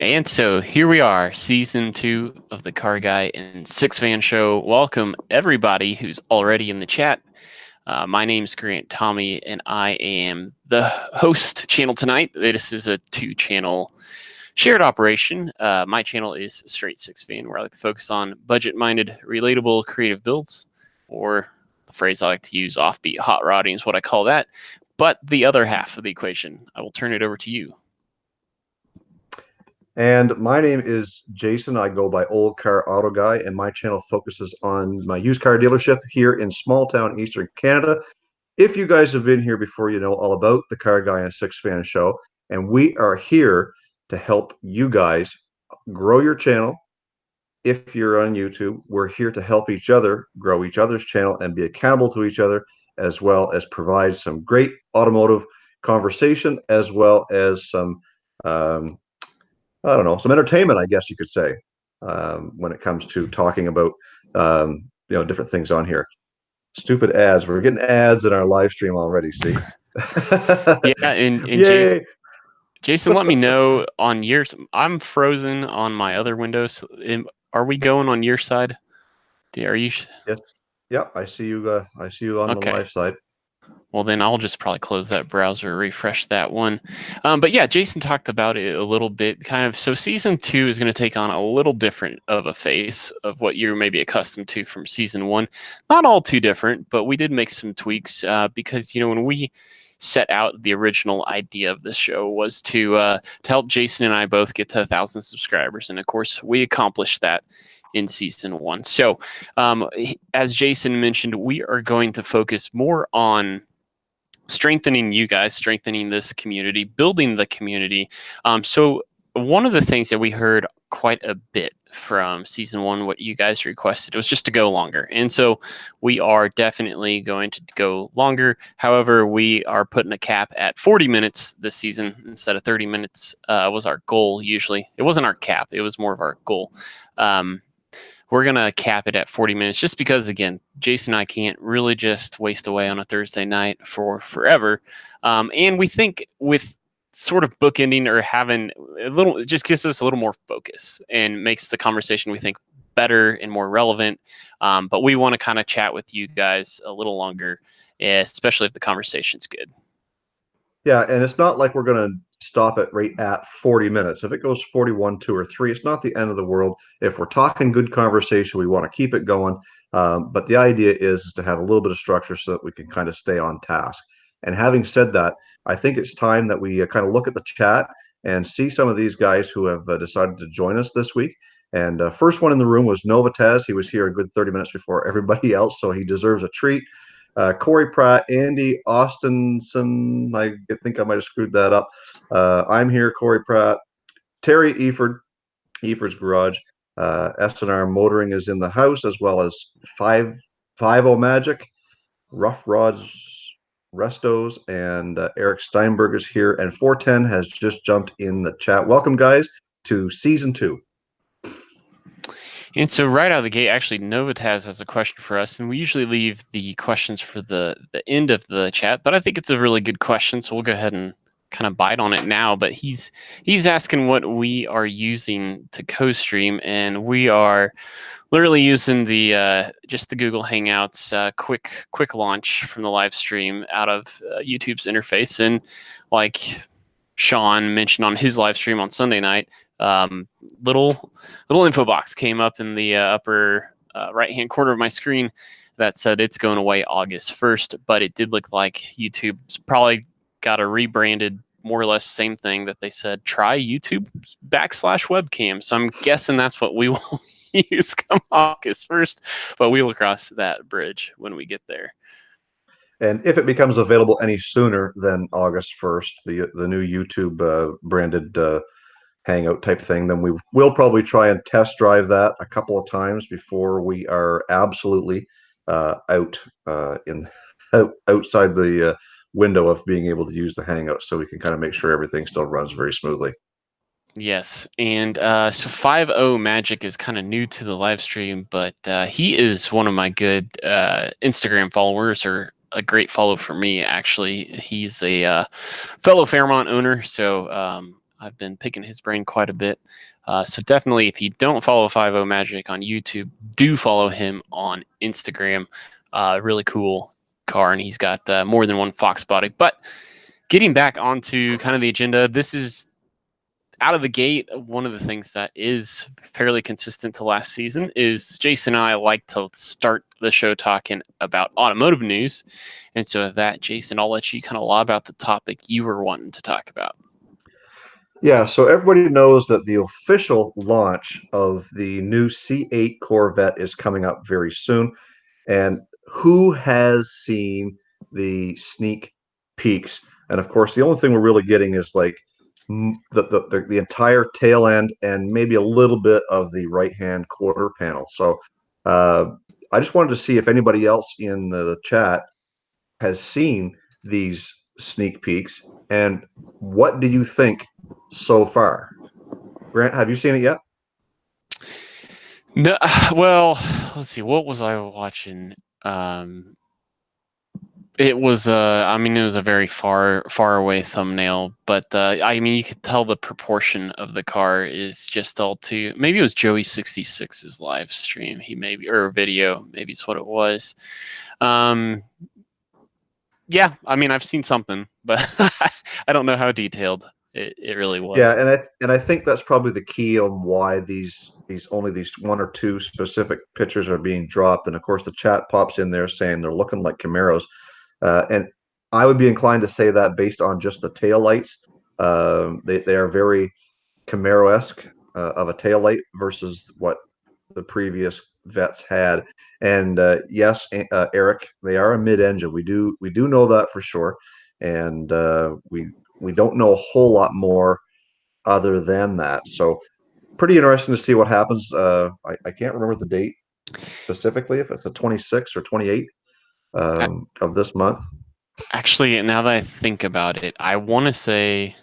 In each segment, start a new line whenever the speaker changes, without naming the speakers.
And so here we are, season 2 of the CarrGuy and SixFan show. Welcome everybody who's already in the chat. My name's Grant Tommy, and I am the host channel tonight. This is a 2-channel shared operation. My channel is Straight SixFan, where I like to focus on budget-minded, relatable, creative builds, or the phrase I like to use, offbeat hot rodding is what I call that. But the other half of the equation, I will turn it over to you.
And my name is Jason. I go by Old Car Auto Guy, and my channel focuses on my used car dealership here in small town Eastern Canada. If you guys have been here before, you know all about the Car Guy and SixFan show, and we are here to help you guys grow your channel. If you're on YouTube, we're here to help each other grow each other's channel and be accountable to each other, as well as provide some great automotive conversation, as well as some I don't know, some entertainment, I guess you could say, when it comes to talking about different things on here. Stupid ads. We're getting ads in our live stream already. See?
Yeah, and
Yay!
Jason, let me know on yours. I'm frozen on my other windows. Are we going on your side? Are you?
Yes. Yeah, I see you. I see you on the
Okay.
live side.
Well, then I'll just probably close that browser, refresh that one. But yeah, Jason talked about it a little bit, kind of. So season 2 is going to take on a little different of a face of what you're maybe accustomed to from season 1. Not all too different, but we did make some tweaks because, when we set out the original idea of this show was to help Jason and I both get to 1,000 subscribers. And of course, we accomplished that in season 1. So as Jason mentioned, we are going to focus more on strengthening you guys, strengthening this community, building the community. So one of the things that we heard quite a bit from season 1, what you guys requested, was just to go longer. And so we are definitely going to go longer. However, we are putting a cap at 40 minutes this season instead of 30 minutes was our goal usually. It wasn't our cap. It was more of our goal. We're going to cap it at 40 minutes just because, again, Jason and I can't really just waste away on a Thursday night for forever. And we think with sort of bookending or having a little, it just gives us a little more focus and makes the conversation, we think, better and more relevant. But we want to kind of chat with you guys a little longer, especially if the conversation's good.
Yeah, and it's not like we're going to stop it right at 40 minutes. If it goes 41, 2, or 3, it's not the end of the world. If we're talking good conversation, we want to keep it going. But the idea is to have a little bit of structure so that we can kind of stay on task. And having said that, I think it's time that we kind of look at the chat and see some of these guys who have decided to join us this week. And first one in the room was Novataz. He was here a good 30 minutes before everybody else, so he deserves a treat. Corey Pratt, Andy Austinson, I think I might have screwed that up. I'm here, Corey Pratt, Terry Eford, Eford's Garage, SNR Motoring is in the house, as well as 50 Magic, Rough Rods Restos, and Eric Steinberg is here, and 410 has just jumped in the chat. Welcome, guys, to season 2.
And so right out of the gate, actually, Novataz has a question for us, and we usually leave the questions for the end of the chat, but I think it's a really good question, so we'll go ahead and kind of bite on it now. But he's asking what we are using to co-stream, and we are literally using the just the Google Hangouts quick launch from the live stream out of YouTube's interface. And like Sean mentioned on his live stream on Sunday night, little info box came up in the upper right hand corner of my screen that said it's going away August 1st, but it did look like YouTube's probably got a rebranded, more or less same thing that they said, try YouTube /webcam. So I'm guessing that's what we will use come August 1st, but we will cross that bridge when we get there.
And if it becomes available any sooner than August 1st, the new YouTube branded Hangout type thing, then we will probably try and test drive that a couple of times before we are absolutely outside the window of being able to use the Hangout, so we can kind of make sure everything still runs very smoothly.
Yes, and so 50 Magic is kind of new to the live stream, but he is one of my good Instagram followers, or a great follow for me, actually. He's a fellow Fairmont owner, so I've been picking his brain quite a bit. So definitely, if you don't follow 50 Magic on YouTube, do follow him on Instagram. Really cool car, and he's got more than one Fox body. But getting back onto kind of the agenda, this is out of the gate. One of the things that is fairly consistent to last season is Jason and I like to start the show talking about automotive news. And so with that, Jason, I'll let you kind of lob out the topic you were wanting to talk about.
Yeah, so everybody knows that the official launch of the new C8 Corvette is coming up very soon. And who has seen the sneak peeks? And of course, the only thing we're really getting is like the entire tail end and maybe a little bit of the right-hand quarter panel. So uh, I just wanted to see if anybody else in the chat has seen these sneak peeks, and what do you think so far? Grant, have you seen it yet?
No, well, let's see. What was I watching? It was I mean, it was a very far away thumbnail, but I mean, you could tell the proportion of the car is just all too. Maybe it was Joey 66's live stream. He maybe or video. Maybe it's what it was. Um, yeah, I mean, I've seen something, but I don't know how detailed it really
Yeah,
was.
and I think that's probably the key on why these only these one or two specific pictures are being dropped. And of course, the chat pops in there saying they're looking like Camaros, and I would be inclined to say that based on just the tail lights. They are very Camaro-esque of a tail light versus what the previous vets had. And yes, Eric, they are a mid-engine. We do know that for sure, and we don't know a whole lot more other than that. So pretty interesting to see what happens. I can't remember the date specifically, if it's the 26th or 28th of this month.
Actually, now that I think about it, I want to say,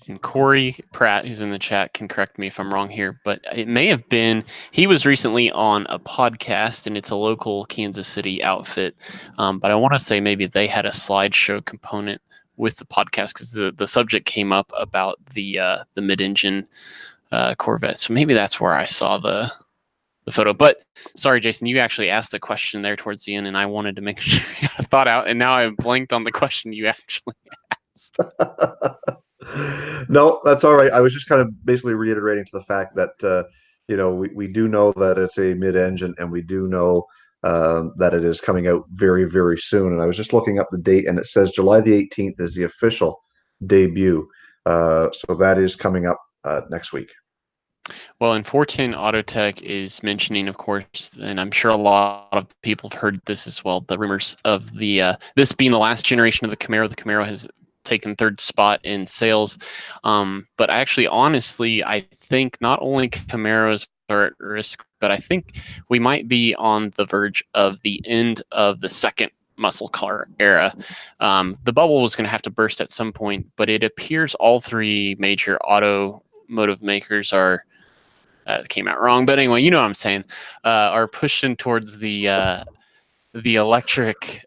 and Corey Pratt, who's in the chat, can correct me if I'm wrong here, but it may have been, he was recently on a podcast, and it's a local Kansas City outfit. But I want to say maybe they had a slideshow component with the podcast because the subject came up about the mid-engine Corvette. So maybe that's where I saw the photo. But sorry, Jason, you actually asked a question there towards the end, and I wanted to make sure you got a thought out, and now I've blanked on the question you actually asked.
No, that's all right. I was just kind of basically reiterating to the fact that we do know that it's a mid-engine, and we do know that it is coming out very, very soon. And I was just looking up the date, and it says July the 18th is the official debut. So that is coming up next week.
Well, and 410 Autotech is mentioning, of course, and I'm sure a lot of people have heard this as well, the rumors of the this being the last generation of the Camaro. The Camaro has taken third spot in sales. But actually, honestly, I think not only Camaros are at risk, but I think we might be on the verge of the end of the second muscle car era. The bubble was going to have to burst at some point, but it appears all three major automotive makers are came out wrong, but anyway, you know what I'm saying, are pushing towards the electric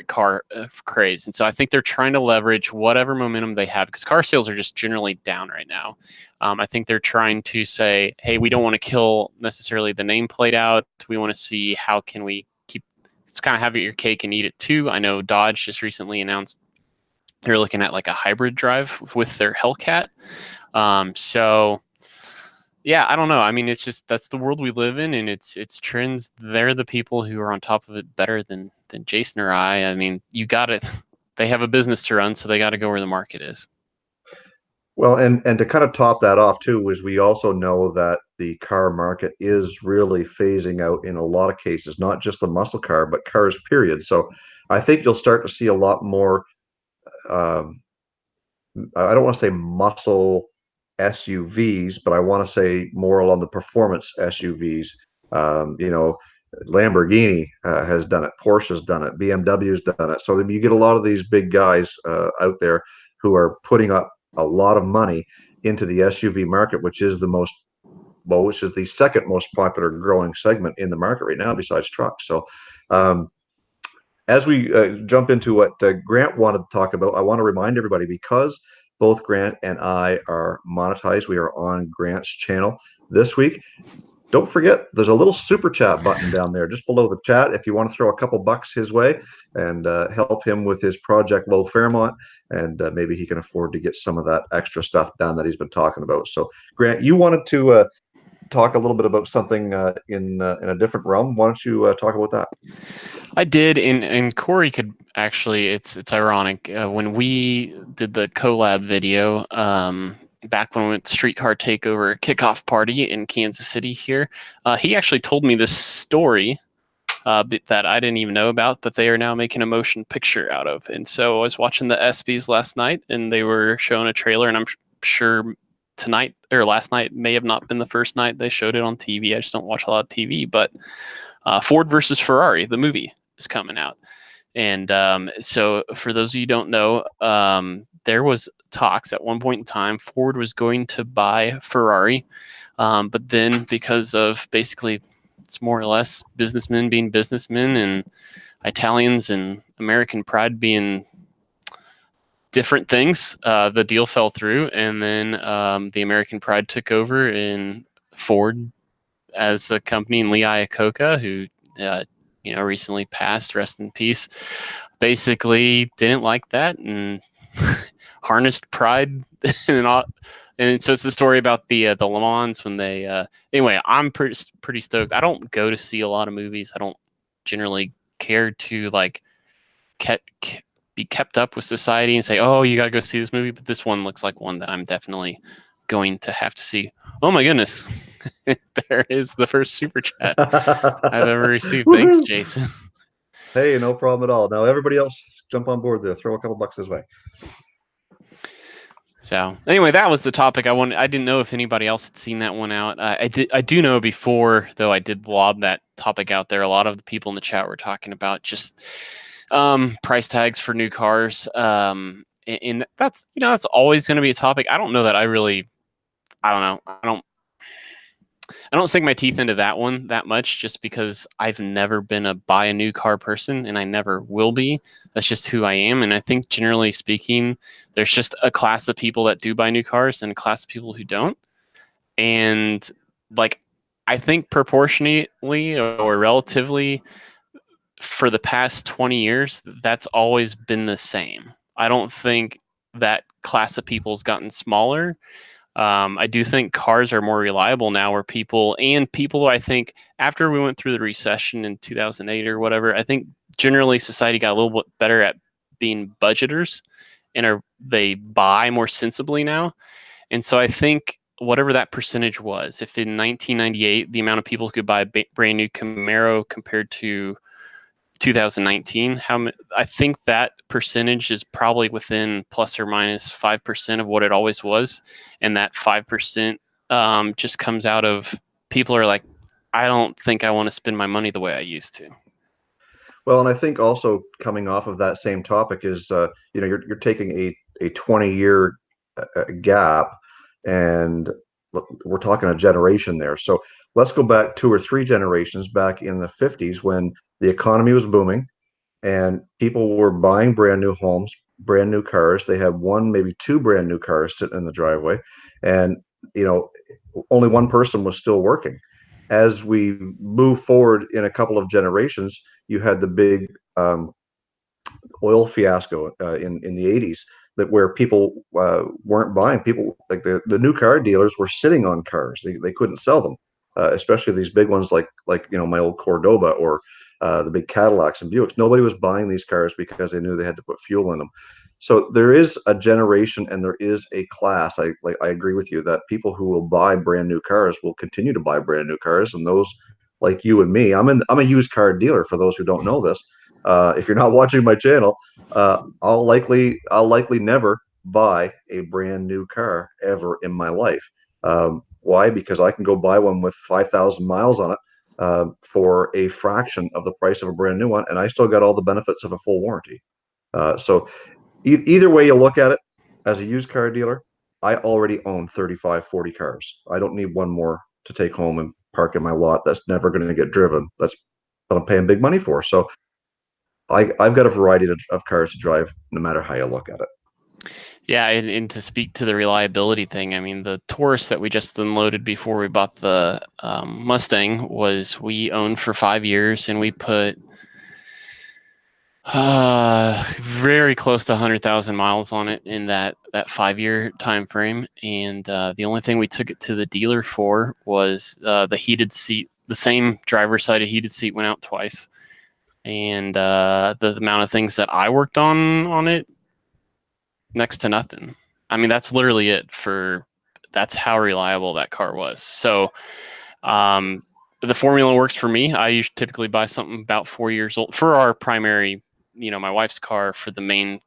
car craze. And so I think they're trying to leverage whatever momentum they have, because car sales are just generally down right now. I think they're trying to say, hey, we don't want to kill necessarily the nameplate out. We want to see how can we keep, it's kind of have your cake and eat it too. I know Dodge just recently announced they're looking at like a hybrid drive with their Hellcat. So yeah, I don't know. I mean, it's just that's the world we live in, and it's trends. They're the people who are on top of it better than Jason or I. I mean, you got it. They have a business to run, so they got to go where the market is.
Well, and to kind of top that off too, is we also know that the car market is really phasing out in a lot of cases, not just the muscle car, but cars, period. So I think you'll start to see a lot more. Um, I don't want to say muscle SUVs, but I want to say more along the performance SUVs. Lamborghini has done it, Porsche's done it, BMW's done it. So you get a lot of these big guys out there who are putting up a lot of money into the SUV market, which is the second most popular growing segment in the market right now, besides trucks. So, as we jump into what Grant wanted to talk about, I want to remind everybody, because both Grant and I are monetized. We are on Grant's channel this week. Don't forget, there's a little super chat button down there just below the chat if you want to throw a couple bucks his way and help him with his project Low Fairmont, and maybe he can afford to get some of that extra stuff done that he's been talking about. So, Grant, you wanted to talk a little bit about something in a different realm. Why don't you talk about that?
I did, and Corey could actually. It's ironic when we did the collab video back when we went to Streetcar Takeover kickoff party in Kansas City. Here, he actually told me this story that I didn't even know about, but they are now making a motion picture out of. And so I was watching the ESPYs last night, and they were showing a trailer, and I'm sure tonight or last night may have not been the first night they showed it on TV. I just don't watch a lot of TV, but Ford versus Ferrari, the movie, is coming out. And so for those of you who don't know, there was talks at one point in time, Ford was going to buy Ferrari. But then because of basically it's more or less businessmen being businessmen and Italians and American pride being different things, the deal fell through. And then the American pride took over in Ford as a company, and Lee Iacocca, who recently passed, rest in peace, basically didn't like that and harnessed pride and all. And so it's the story about the Le Mans when they. Anyway, I'm pretty stoked. I don't go to see a lot of movies. I don't generally care to be kept up with society and say, "Oh, you gotta go see this movie." But this one looks like one that I'm definitely going to have to see. Oh my goodness, there is the first super chat I've ever received. Thanks, Jason.
Hey, no problem at all. Now everybody else jump on board there. Throw a couple bucks his way.
So anyway, that was the topic I wanted. I didn't know if anybody else had seen that one out. I do know before, though. I did lob that topic out there. A lot of the people in the chat were talking about just price tags for new cars, and that's always going to be a topic. I don't know that I really. I don't know. I don't sink my teeth into that one that much just because I've never been a buy a new car person and I never will be. That's just who I am. And I think generally speaking, there's just a class of people that do buy new cars and a class of people who don't. And I think proportionately or relatively for the past 20 years, that's always been the same. I don't think that class of people has gotten smaller. I do think cars are more reliable now where people I think after we went through the recession in 2008 or whatever, I think generally society got a little bit better at being budgeters and they buy more sensibly now. And so I think whatever that percentage was, if in 1998, the amount of people who could buy a brand new Camaro compared to 2019, I think that percentage is probably within plus or minus 5% of what it always was, and that 5% just comes out of people are like, I don't think I want to spend my money the way I used to.
Well, and I think also coming off of that same topic is you're taking a 20-year gap, and we're talking a generation there. So let's go back 2 or 3 generations back in the 50s when the economy was booming and people were buying brand new homes, brand new cars. They had one, maybe 2 brand new cars sitting in the driveway, and only one person was still working. As we move forward in a couple of generations, you had the big oil fiasco in the 80s, that where people weren't buying. People like the new car dealers were sitting on cars. They couldn't sell them, especially these big ones like my old Cordoba or the big Cadillacs and Buicks. Nobody was buying these cars because they knew they had to put fuel in them. So there is a generation and there is a class. I agree with you that people who will buy brand new cars will continue to buy brand new cars, and those like you and me, I'm a used car dealer. For those who don't know this, if you're not watching my channel, I'll likely never buy a brand new car ever in my life. Why? Because I can go buy one with 5,000 miles on it for a fraction of the price of a brand new one, and I still got all the benefits of a full warranty. So either way you look at it, as a used car dealer, I already own 35, 40 cars. I don't need one more to take home and park in my lot that's never going to get driven. That's what I'm paying big money for. So I've got a variety of cars to drive, no matter how you look at it.
Yeah, and to speak to the reliability thing, I mean, the Taurus that we just unloaded before we bought the Mustang was we owned for 5 years, and we put very close to 100,000 miles on it in that 5 year time frame. And the only thing we took it to the dealer for was the heated seat. The same driver's side heated seat went out twice, and the amount of things that I worked on it, next to nothing. I mean, that's literally it for. That's how reliable that car was. So, the formula works for me. I usually typically buy something about 4 years old for our primary, my wife's car. For the main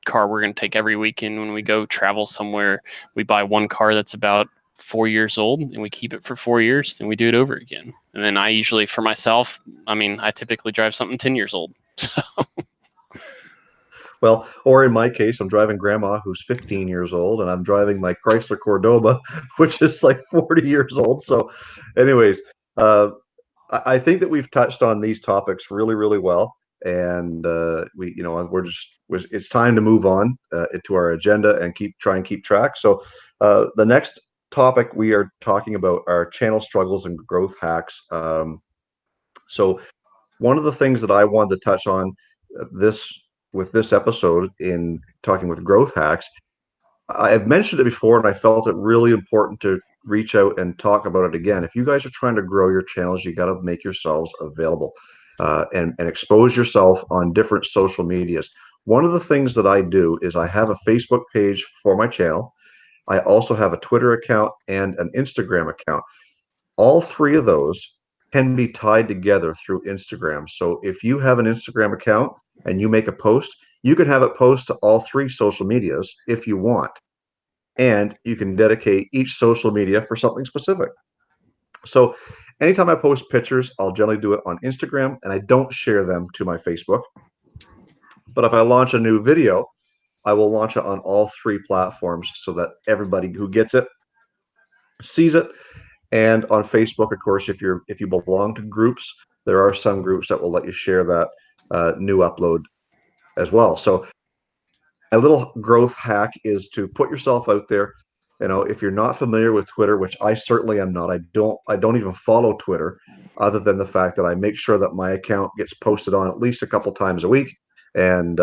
car we're going to take every weekend when we go travel somewhere, we buy one car that's about 4 years old, and we keep it for 4 years, and we do it over again. And then I usually, for myself, I typically drive something 10 years old. So
Well, or in my case, I'm driving grandma who's 15 years old, and I'm driving my Chrysler Cordoba, which is like 40 years old. So, anyways, uh, I think that we've touched on these topics really, really well, and it's time to move on into our agenda and keep track. So, the next topic we are talking about are channel struggles and growth hacks. So, one of the things that I wanted to touch on this with this episode in talking with growth hacks, I've mentioned it before, and I felt it really important to reach out and talk about it again. If you guys are trying to grow your channels, you got to make yourselves available and expose yourself on different social medias. One of the things that I do is I have a Facebook page for my channel. I also have a Twitter account and an Instagram account. All three of those can be tied together through Instagram. So if you have an Instagram account and you make a post, you can have it post to all three social medias if you want. And you can dedicate each social media for something specific. So anytime I post pictures, I'll generally do it on Instagram, and I don't share them to my Facebook. But if I launch a new video, I will launch it on all three platforms so that everybody who gets it sees it. And on Facebook, of course, if you belong to groups, there are some groups that will let you share that new upload as well. So a little growth hack is to put yourself out there. If you're not familiar with Twitter, which I certainly am not, I don't even follow Twitter, other than the fact that I make sure that my account gets posted on at least a couple times a week, and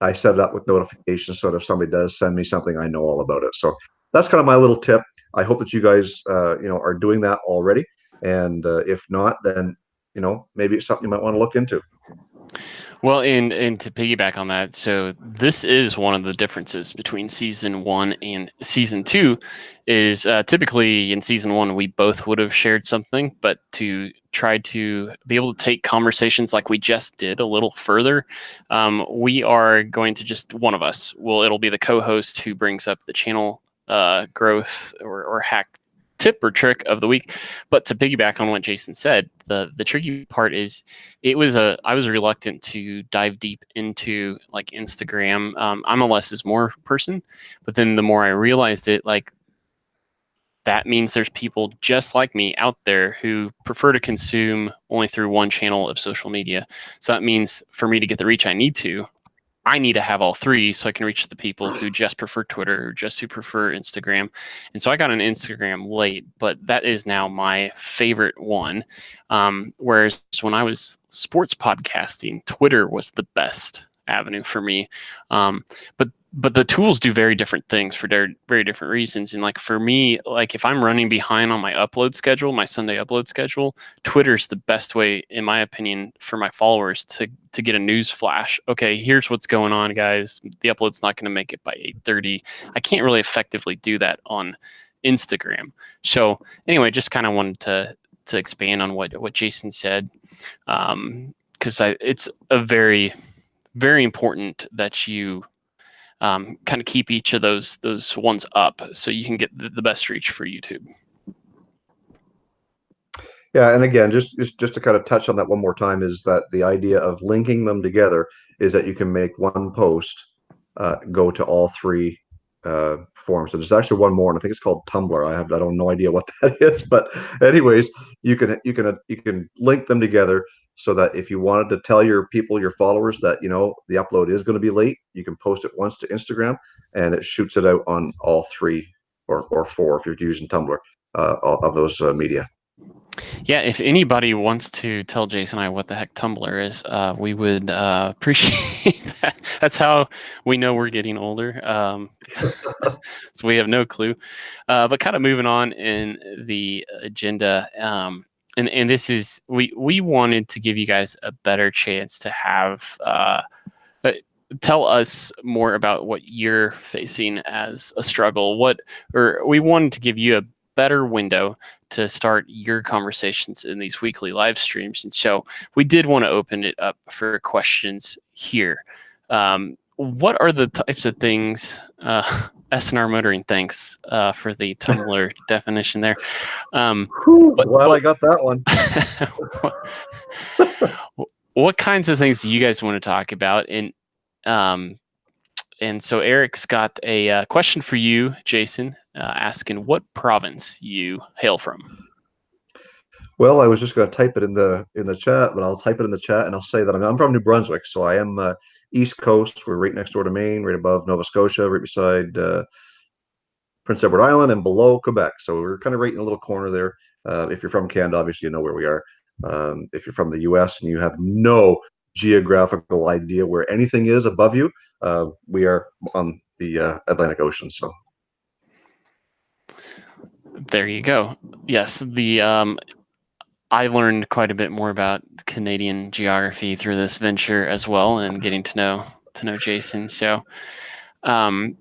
I set it up with notifications so that if somebody does send me something, I know all about it. So that's kind of my little tip. I hope that you guys, are doing that already, and if not, then maybe it's something you might want to look into.
Well, and to piggyback on that, so this is one of the differences between season 1 and season 2. Is typically in season 1 we both would have shared something, but to try to be able to take conversations like we just did a little further, we are going to just one of us it'll be the co-host who brings up the channel growth or hack tip or trick of the week. But to piggyback on what Jason said, the tricky part is I was reluctant to dive deep into like Instagram. I'm a less is more person, but then the more I realized it, like that means there's people just like me out there who prefer to consume only through one channel of social media. So that means for me to get the reach I need to have all three so I can reach the people who just prefer Twitter or just who prefer Instagram. And so I got an Instagram late, but that is now my favorite one. Whereas when I was sports podcasting, Twitter was the best avenue for me. But the tools do very different things for very different reasons. And like for me, like if I'm running behind on my upload schedule, my Sunday upload schedule, Twitter's the best way, in my opinion, for my followers to get a news flash. Okay, here's what's going on, guys. The upload's not going to make it by 8:30. I can't really effectively do that on Instagram. So anyway, just kind of wanted to expand on what Jason said, because it's a very, very important that you kind of keep each of those ones up so you can get the best reach for YouTube.
Yeah, and again, just to kind of touch on that one more time, is that the idea of linking them together is that you can make one post go to all three forms. So there's actually one more, and I think it's called Tumblr. I don't no idea what that is, but anyways, you can link them together so that if you wanted to tell your people, your followers, that the upload is going to be late, you can post it once to Instagram, and it shoots it out on all three or four if you're using Tumblr of those media.
Yeah, if anybody wants to tell Jason and I what the heck Tumblr is, we would appreciate that. That's how we know we're getting older. So we have no clue. But kind of moving on in the agenda, and this is we wanted to give you guys a better chance to have tell us more about what you're facing as a struggle. Or we wanted to give you a better window to start your conversations in these weekly live streams. And so we did want to open it up for questions here. What are the types of things, SNR Motoring, thanks for the Tumblr definition there.
Glad I got that one.
What kinds of things do you guys want to talk about? And so Eric's got a question for you, Jason, asking what province you hail from.
Well, I was just going to type it in the chat, but I'll type it in the chat and I'll say that I'm from New Brunswick, so I am East Coast. We're right next door to Maine, right above Nova Scotia, right beside Prince Edward Island, and below Quebec. So we're kind of right in a little corner there. If you're from Canada, obviously you know where we are. If you're from the U.S. and you have no geographical idea where anything is above you, we are on the Atlantic Ocean. So
there you go. Yes, I learned quite a bit more about Canadian geography through this venture as well, and getting to know Jason. So now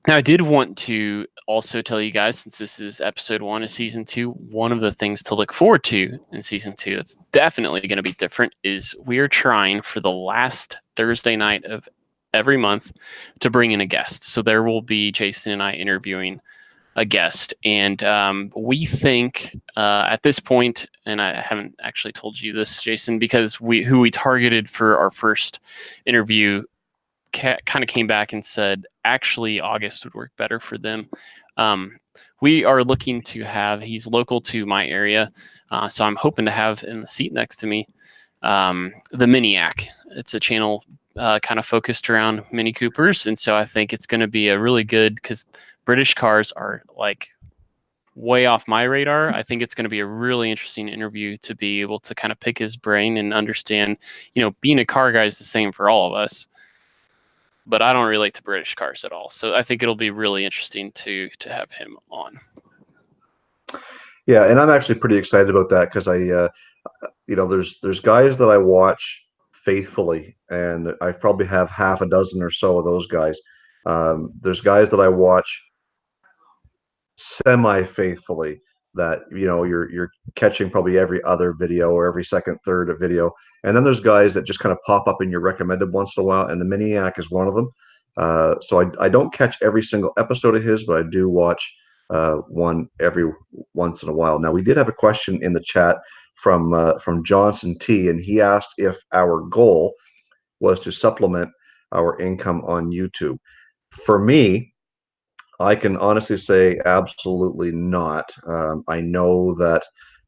I did want to also tell you guys, since this is episode 1 of season 2, one of the things to look forward to in season 2 that's definitely going to be different is we're trying for the last Thursday night of every month to bring in a guest. So there will be Jason and I interviewing a guest, and we think at this point, and I haven't actually told you this, Jason, because who we targeted for our first interview kind of came back and said actually August would work better for them. We are looking to have, he's local to my area, so I'm hoping to have in the seat next to me the Miniac. It's a channel kind of focused around Mini Coopers, and so I think it's going to be a really good, because British cars are like way off my radar. I think it's going to be a really interesting interview to be able to kind of pick his brain and understand, being a car guy is the same for all of us, but I don't relate to British cars at all. So I think it'll be really interesting to have him on.
Yeah, and I'm actually pretty excited about that because there's guys that I watch faithfully, and I probably have half a dozen or so of those guys. There's guys that I watch semi-faithfully that you're catching probably every other video or every second, third of video, and then there's guys that just kind of pop up in your recommended once in a while, and the Miniac is one of them. So I don't catch every single episode of his, but I do watch one every once in a while. Now, we did have a question in the chat from Johnson T, and he asked if our goal was to supplement our income on YouTube. For me, I can honestly say absolutely not. I know that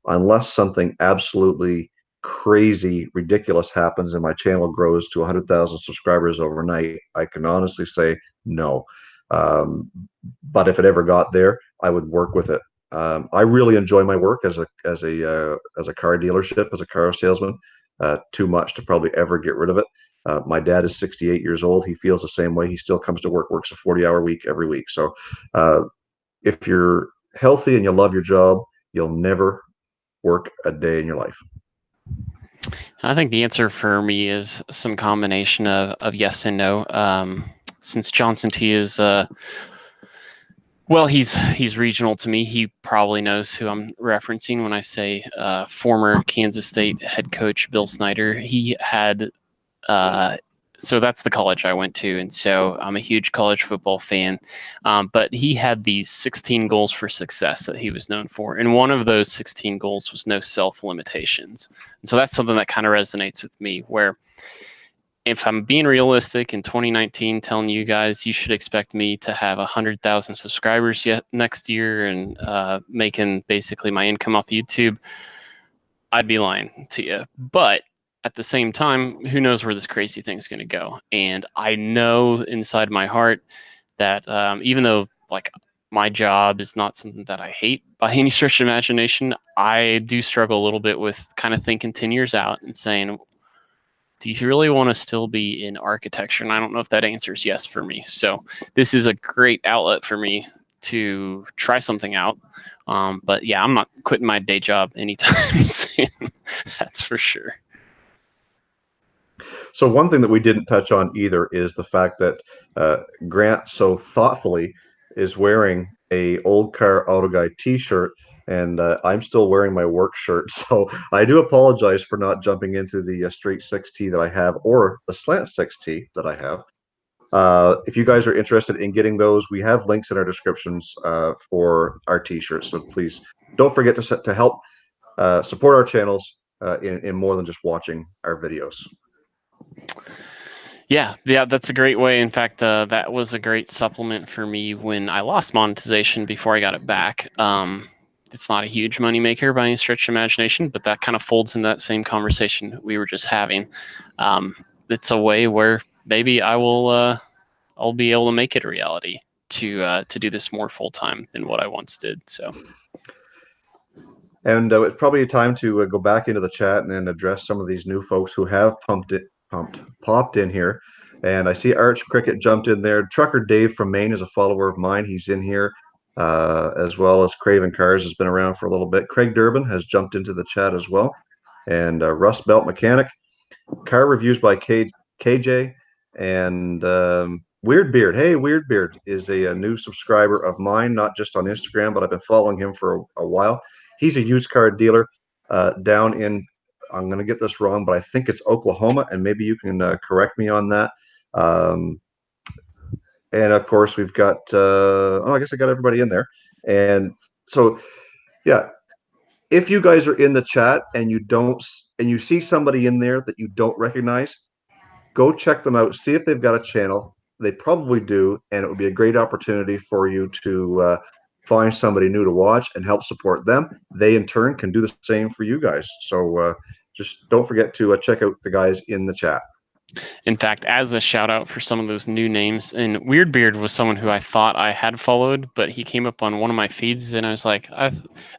unless something absolutely crazy, ridiculous happens and my channel grows to 100,000 subscribers overnight, I can honestly say no. But if it ever got there, I would work with it. I really enjoy my work as a car dealership, as a car salesman. Too much to probably ever get rid of it. My dad is 68 years old. He feels the same way. He still comes to work, works a 40-hour week every week. So if you're healthy and you love your job, you'll never work a day in your life.
I think the answer for me is some combination of yes and no. Since Johnson T is he's regional to me. He probably knows who I'm referencing when I say former Kansas State head coach Bill Snyder. He had so that's the college I went to, and so I'm a huge college football fan. But he had these 16 goals for success that he was known for, and one of those 16 goals was no self-limitations. And so that's something that kind of resonates with me, where if I'm being realistic in 2019, telling you guys you should expect me to have 100,000 subscribers yet next year and making basically my income off YouTube, I'd be lying to you. But at the same time, who knows where this crazy thing's going to go? And I know inside my heart that even though like my job is not something that I hate by any stretch of imagination, I do struggle a little bit with kind of thinking 10 years out and saying, do you really want to still be in architecture? And I don't know if that answer is yes for me. So this is a great outlet for me to try something out. But yeah, I'm not quitting my day job anytime soon. That's for sure.
So one thing that we didn't touch on either is the fact that Grant so thoughtfully is wearing a old car auto guy t-shirt, and I'm still wearing my work shirt. So I do apologize for not jumping into the straight 6T that I have or the slant 6T that I have. If you guys are interested in getting those, we have links in our descriptions for our t-shirts. So please don't forget to help support our channels in more than just watching our videos.
Yeah, that's a great way. In fact, that was a great supplement for me when I lost monetization before I got it back. It's not a huge moneymaker by any stretch of imagination, but that kind of folds into that same conversation we were just having. It's a way where maybe I'll be able to make it a reality to do this more full time than what I once did. So.
And it's probably time to go back into the chat and address some of these new folks who have popped in here. And I see Arch Cricket jumped in there. Trucker Dave from Maine is a follower of mine. He's in here, as well as Craven Cars has been around for a little bit. Craig Durbin has jumped into the chat as well. And Rust Belt Mechanic. Car Reviews by KJ. And Weird Beard. Hey, Weird Beard is a new subscriber of mine, not just on Instagram, but I've been following him for a while. He's a used car dealer down in, I'm going to get this wrong, but I think it's Oklahoma, and maybe you can correct me on that. And of course, we've got, I guess I got everybody in there. And so, yeah, if you guys are in the chat and you see somebody in there that you don't recognize, go check them out, see if they've got a channel. They probably do, and it would be a great opportunity for you to find somebody new to watch and help support them. They in turn can do the same for you guys. So just don't forget to check out the guys in the chat.
In fact, as a shout out for some of those new names, and Weird Beard was someone who I thought I had followed, but he came up on one of my feeds, and I was like,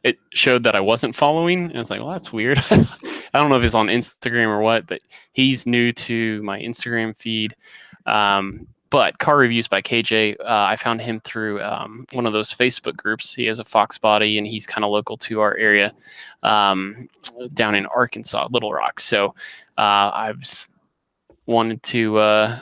it showed that I wasn't following, and I was like, well, that's weird. I don't know if he's on Instagram or what, but he's new to my Instagram feed. But Car Reviews by KJ, I found him through one of those Facebook groups. He has a Fox body, and he's kind of local to our area down in Arkansas, Little Rock. So I was wanted to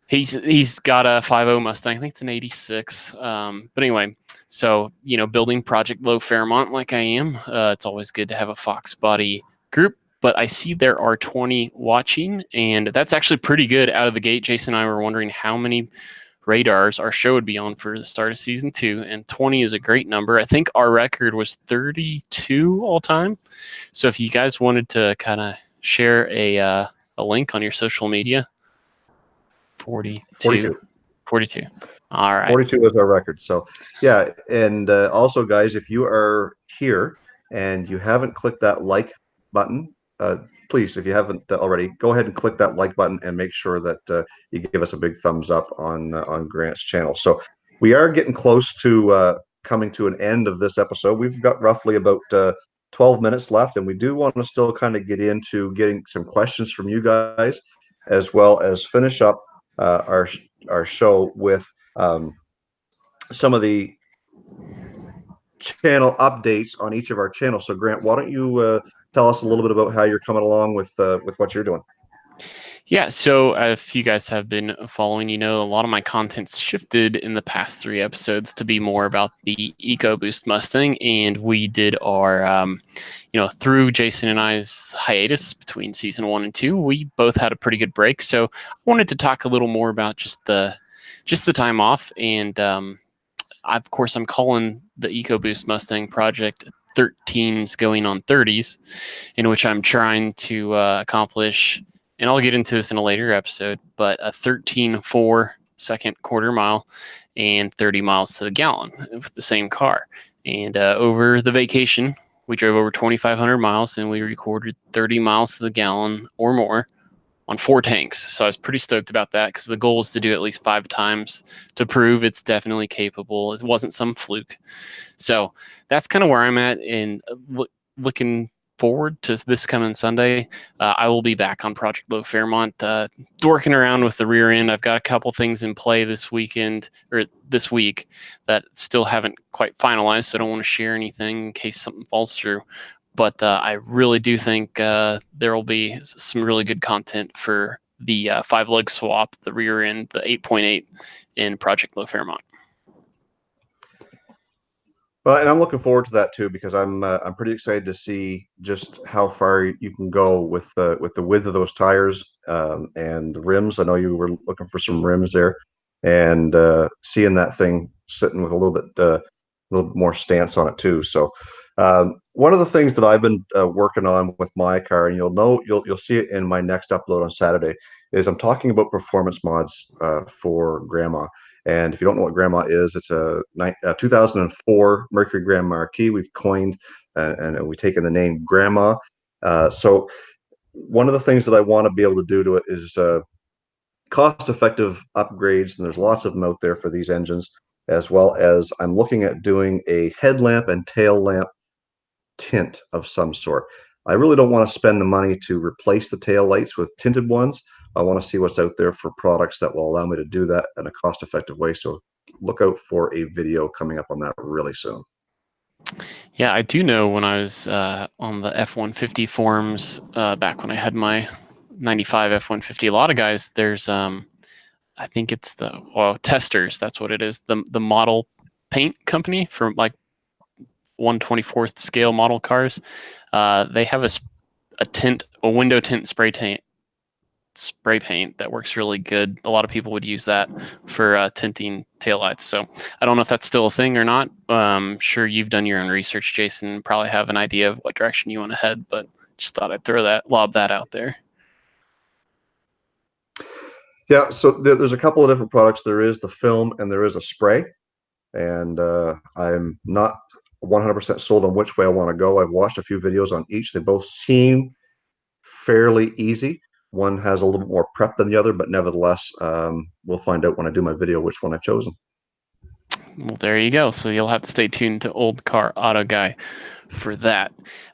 he's got a 5.0 Mustang. I think it's an 86. But anyway, so building Project Low Fairmont like I am, it's always good to have a Fox body group. But I see there are 20 watching, and that's actually pretty good out of the gate. Jason and I were wondering how many radars our show would be on for the start of season 2, and 20 is a great number. I think our record was 32 all time. So if you guys wanted to kind of share a link on your social media. 42. All right.
42 is our record. So yeah, and also guys, if you are here and you haven't clicked that like button, please, if you haven't already, go ahead and click that like button and make sure that you give us a big thumbs up on Grant's channel. So we are getting close to coming to an end of this episode. We've got roughly about 12 minutes left, and we do want to still kind of get into getting some questions from you guys, as well as finish up our show with some of the channel updates on each of our channels. So Grant, why don't you tell us a little bit about how you're coming along with what you're doing?
Yeah, so if you guys have been following, a lot of my content's shifted in the past 3 episodes to be more about the EcoBoost Mustang, and we did our, through Jason and I's hiatus between season 1 and 2, we both had a pretty good break. So I wanted to talk a little more about just the time off, and of course I'm calling the EcoBoost Mustang project 13s going on 30s, in which I'm trying to accomplish. And I'll get into this in a later episode, but a 13.4 second quarter mile and 30 miles to the gallon with the same car. And over the vacation, We drove over 2,500 miles and we recorded 30 miles to the gallon or more on 4 tanks. So I was pretty stoked about that because the goal was to do at least 5 times to prove it's definitely capable. It wasn't some fluke. So that's kind of where I'm at. And looking forward to this coming Sunday, I will be back on Project Low Fairmont, dorking around with the rear end. I've got a couple things in play this weekend or this week that still haven't quite finalized, so I don't want to share anything in case something falls through. But I really do think there will be some really good content for the 5-leg swap, the rear end, the 8.8 in Project Low Fairmont.
Well, and I'm looking forward to that too because I'm pretty excited to see just how far you can go with the width of those tires and the rims. I know you were looking for some rims there, and seeing that thing sitting with a little bit more stance on it too. So one of the things that I've been working on with my car, and you'll see it in my next upload on Saturday, is I'm talking about performance mods for Grandma. And if you don't know what Grandma is, it's a 2004 Mercury Grand Marquis. We've coined and we've taken the name Grandma. So one of the things that I want to be able to do to it is cost-effective upgrades, and there's lots of them out there for these engines, as well as I'm looking at doing a headlamp and tail lamp tint of some sort. I really don't want to spend the money to replace the tail lights with tinted ones. I want to see what's out there for products that will allow me to do that in a cost-effective way. So look out for a video coming up on that really soon.
Yeah, I do know when I was on the F-150 forums back when I had my 95 F-150, a lot of guys, there's, I think it's the Testers, that's what it is, the model paint company for like 1/24th scale model cars. They have a window tint spray paint that works really good. A lot of people would use that for tinting taillights. So I don't know if that's still a thing or not. Sure, you've done your own research, Jason, probably have an idea of what direction you want to head, but just thought I'd lob that out there.
Yeah, so there's a couple of different products. There is the film and there is a spray. And I'm not 100% sold on which way I want to go. I've watched a few videos on each. They both seem fairly easy. One has a little bit more prep than the other, but nevertheless, we'll find out when I do my video which one I've chosen.
Well, there you go. So you'll have to stay tuned to Old Car Auto Guy for that.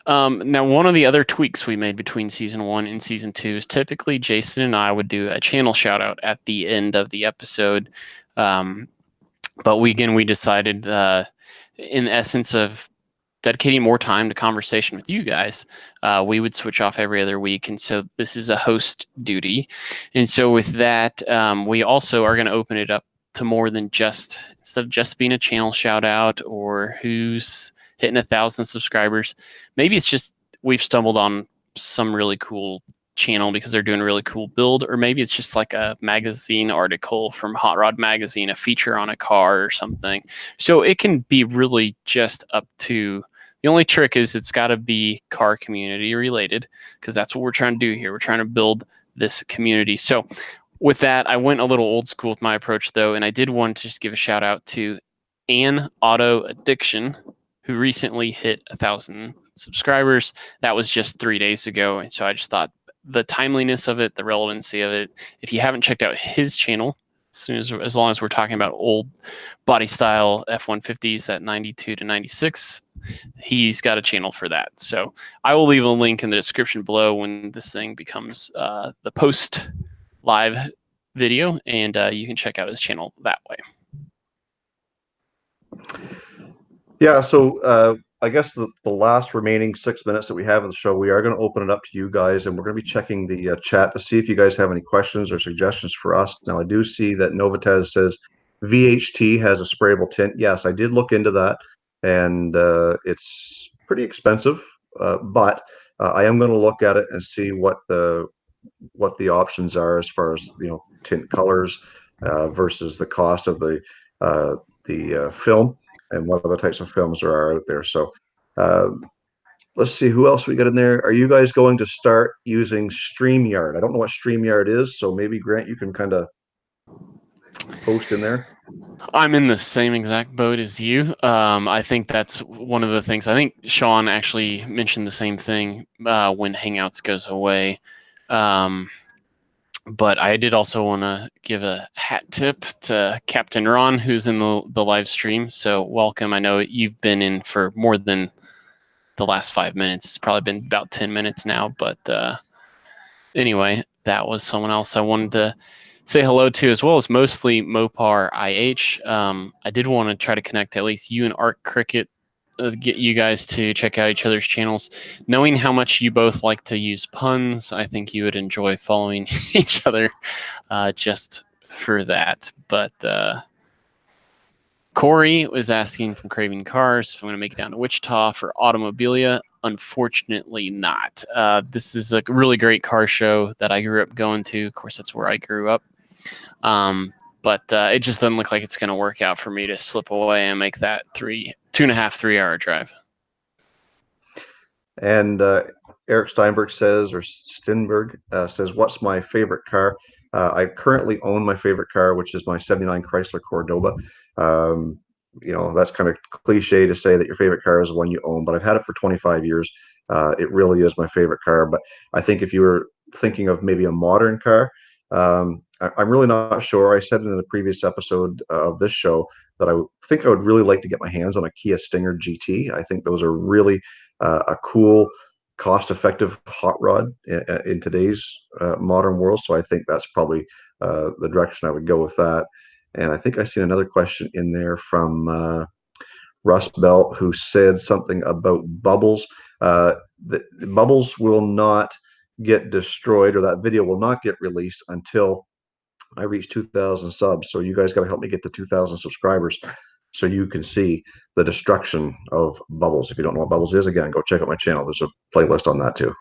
Now, one of the other tweaks we made between season 1 and season 2 is typically Jason and I would do a channel shout out at the end of the episode. But we decided in the essence of dedicating more time to conversation with you guys, we would switch off every other week. And so this is a host duty. And so with that, we also are going to open it up to more than instead of just being a channel shout out or who's hitting 1,000 subscribers. Maybe it's just we've stumbled on some really cool channel because they're doing a really cool build, or maybe it's just like a magazine article from Hot Rod Magazine, a feature on a car or something. So it can be really just up to, the only trick is it's got to be car community related, because that's what we're trying to do here. We're trying to build this community. So with that, I went a little old school with my approach though, and I did want to just give a shout out to Ann Auto Addiction, who recently hit 1,000 subscribers. That was just 3 days ago. And so I just thought the timeliness of it, the relevancy of it, if you haven't checked out his channel, as long as we're talking about old body style F-150s at 92 to 96, he's got a channel for that. So I will leave a link in the description below when this thing becomes the post live video, and you can check out his channel that way.
Yeah, so I guess the last remaining 6 minutes that we have of the show, we are going to open it up to you guys, and we're going to be checking the chat to see if you guys have any questions or suggestions for us. Now, I do see that Novatez says VHT has a sprayable tint. Yes, I did look into that, and it's pretty expensive, but I am going to look at it and see what the options are as far as tint colors versus the cost of the film, and what other types of films there are out there. So let's see who else we got in there. Are you guys going to start using StreamYard? I don't know what StreamYard is, so maybe Grant, you can kind of post in there.
I'm in the same exact boat as you. I think that's one of the things. I think Sean actually mentioned the same thing when Hangouts goes away. But I did also want to give a hat tip to Captain Ron, who's in the live stream. So welcome. I know you've been in for more than the last 5 minutes. It's probably been about 10 minutes now. But anyway, that was someone else I wanted to say hello to, as well as mostly Mopar IH. I did want to try to connect at least you and Art Cricket, get you guys to check out each other's channels. Knowing how much you both like to use puns, I think you would enjoy following each other just for that. But Corey was asking from Craving Cars if I'm going to make it down to Wichita for Automobilia. Unfortunately, not. This is a really great car show that I grew up going to. Of course, that's where I grew up. But it just doesn't look like it's going to work out for me to slip away and make that 2.5, 3 hour drive.
And Eric Steinberg says, or Stinberg says, what's my favorite car? I currently own my favorite car, which is my 79 Chrysler Cordoba. That's kind of cliche to say that your favorite car is the one you own, but I've had it for 25 years. It really is my favorite car. But I think if you were thinking of maybe a modern car, I'm really not sure. I said in a previous episode of this show that I think I would really like to get my hands on a Kia Stinger GT. I think those are really a cool, cost-effective hot rod in today's modern world. So I think that's probably the direction I would go with that. And I think I seen another question in there from Russ Bell, who said something about bubbles. The bubbles will not get destroyed, or that video will not get released until I reach 2,000 subs. So you guys got to help me get to 2,000 subscribers so you can see the destruction of bubbles. If you don't know what bubbles is, again, go check out my channel. There's a playlist on that too.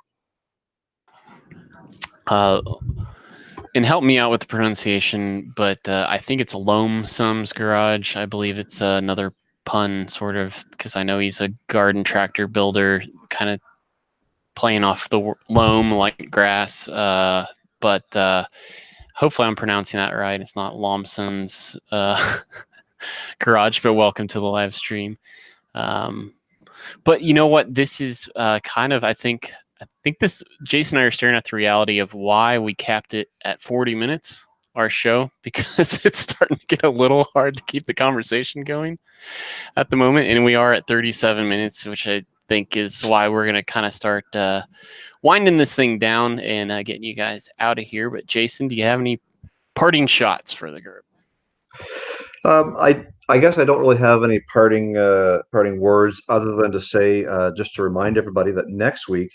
And help me out with the pronunciation, but I think it's Loamsom's Garage. I believe it's another pun, sort of, because I know he's a garden tractor builder, kind of playing off the loam like grass. But hopefully I'm pronouncing that right. It's not Lomson's Garage, but welcome to the live stream. But you know what? This is kind of, I think this, Jason and I are staring at the reality of why we capped it at 40 minutes, our show, because it's starting to get a little hard to keep the conversation going at the moment. And we are at 37 minutes, which I think is why we're going to kind of start winding this thing down and getting you guys out of here. But Jason, do you have any parting shots for the group?
I guess I don't really have any parting words other than to say, just to remind everybody that next week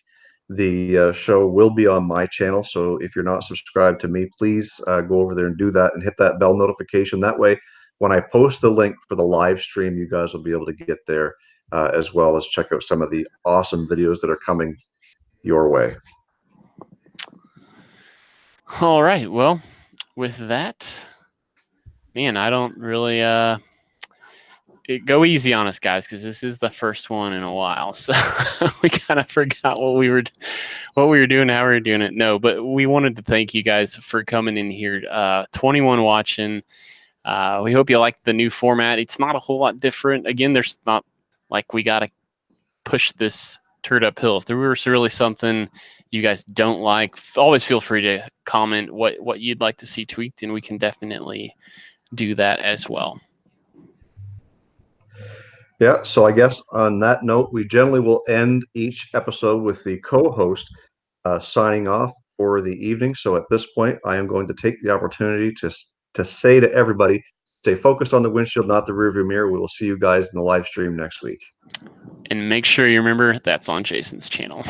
the show will be on my channel. So if you're not subscribed to me, please go over there and do that and hit that bell notification. That way, when I post the link for the live stream, you guys will be able to get there, as well as check out some of the awesome videos that are coming your way.
All right. Well, with that, man, I don't really go easy on us, guys, because this is the first one in a while. So we kind of forgot what we were doing, how we were doing it. No, but we wanted to thank you guys for coming in here. 21 watching. We hope you like the new format. It's not a whole lot different. Again, there's not like we got to push this turd uphill. If there was really something you guys don't like, always feel free to comment what you'd like to see tweaked, and we can definitely do that as well.
Yeah, so I guess on that note, we generally will end each episode with the co-host signing off for the evening. So at this point, I am going to take the opportunity to say to everybody, stay focused on the windshield, not the rearview mirror. We will see you guys in the live stream next week.
And make sure you remember that's on Jason's channel.